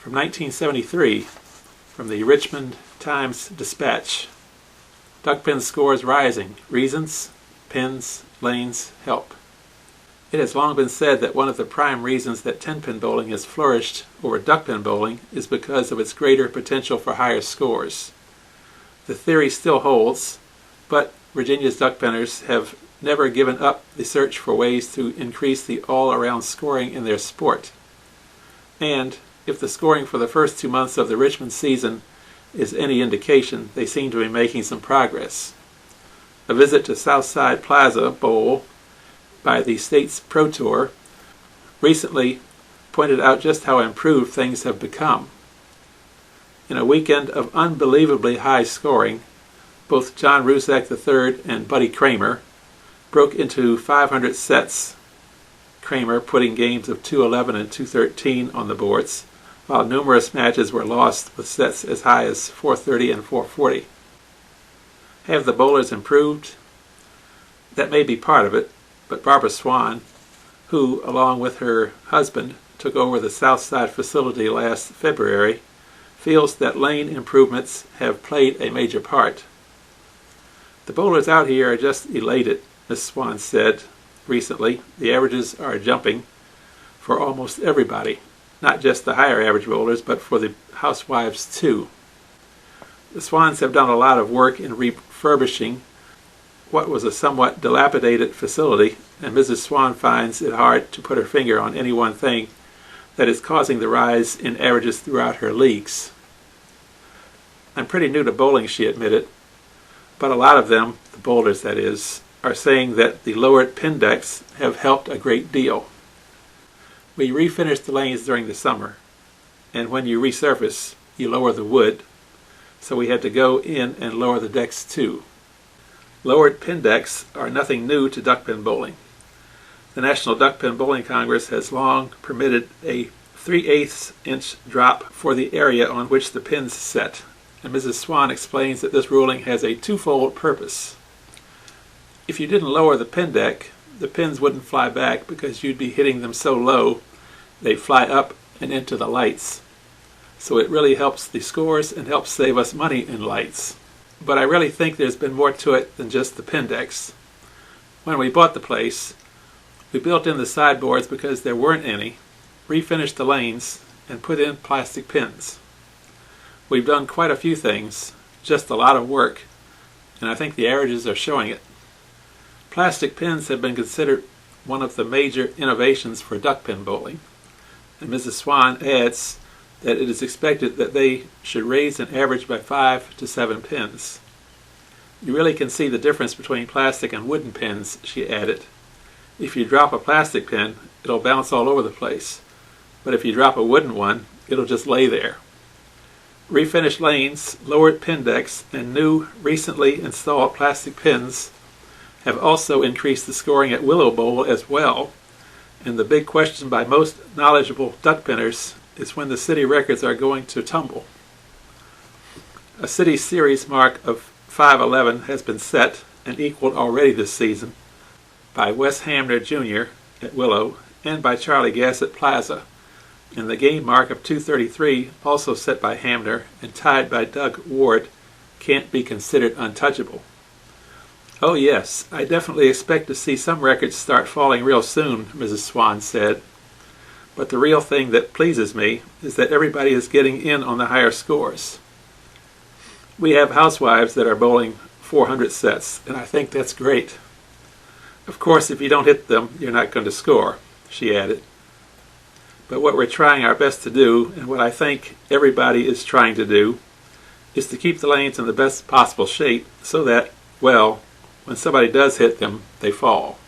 from 1973 from the Richmond Times-Dispatch. Duckpin scores rising. Reasons, pins, lanes, help. It has long been said that one of the prime reasons that 10-pin bowling has flourished over duckpin bowling is because of its greater potential for higher scores. The theory still holds, but Virginia's duckpinners have never given up the search for ways to increase the all-around scoring in their sport. And if the scoring for the first 2 months of the Richmond season is any indication, they seem to be making some progress. A visit to Southside Plaza Bowl by the state's Pro Tour recently pointed out just how improved things have become. In a weekend of unbelievably high scoring, both John Rusak III and Buddy Kramer broke into 500 sets, Kramer putting games of 2-11 and 2-13 on the boards, while numerous matches were lost with sets as high as 4-30 and 4-40. Have the bowlers improved? That may be part of it, but Barbara Swan, who, along with her husband, took over the Southside facility last February, feels that lane improvements have played a major part. The bowlers out here are just elated, Ms. Swan said recently. The averages are jumping for almost everybody, not just the higher average bowlers, but for the housewives too. The Swans have done a lot of work in refurbishing what was a somewhat dilapidated facility, and Mrs. Swan finds it hard to put her finger on any one thing that is causing the rise in averages throughout her leagues. I'm pretty new to bowling, she admitted, but a lot of them, the bowlers that is, are saying that the lowered pin decks have helped a great deal. We refinished the lanes during the summer, and when you resurface, you lower the wood, so we had to go in and lower the decks too. Lowered pin decks are nothing new to duckpin bowling. The National Duckpin Bowling Congress has long permitted a 3/8 inch drop for the area on which the pins set, and Mrs. Swan explains that this ruling has a twofold purpose. If you didn't lower the pin deck, the pins wouldn't fly back because you'd be hitting them so low they'd fly up and into the lights. So it really helps the scores and helps save us money in lights. But I really think there's been more to it than just the pin decks. When we bought the place, we built in the sideboards because there weren't any, refinished the lanes, and put in plastic pins. We've done quite a few things, just a lot of work, and I think the averages are showing it. Plastic pins have been considered one of the major innovations for duckpin bowling, and Mrs. Swan adds that it is expected that they should raise an average by 5 to 7 pins. You really can see the difference between plastic and wooden pins, she added. If you drop a plastic pin, it'll bounce all over the place, but if you drop a wooden one, it'll just lay there. Refinished lanes, lowered pin decks, and new, recently installed plastic pins have also increased the scoring at Willow Bowl as well, and the big question by most knowledgeable duckpinners is when the city records are going to tumble. A city series mark of 5-11 has been set and equaled already this season by Wes Hamner Jr. at Willow and by Charlie Gassett Plaza, and the game mark of 233, also set by Hamner and tied by Doug Ward, can't be considered untouchable. Oh yes, I definitely expect to see some records start falling real soon, Mrs. Swan said. But the real thing that pleases me is that everybody is getting in on the higher scores. We have housewives that are bowling 400 sets, and I think that's great. Of course, if you don't hit them, you're not going to score, she added. But what we're trying our best to do, and what I think everybody is trying to do, is to keep the lanes in the best possible shape so that, well, when somebody does hit them, they fall.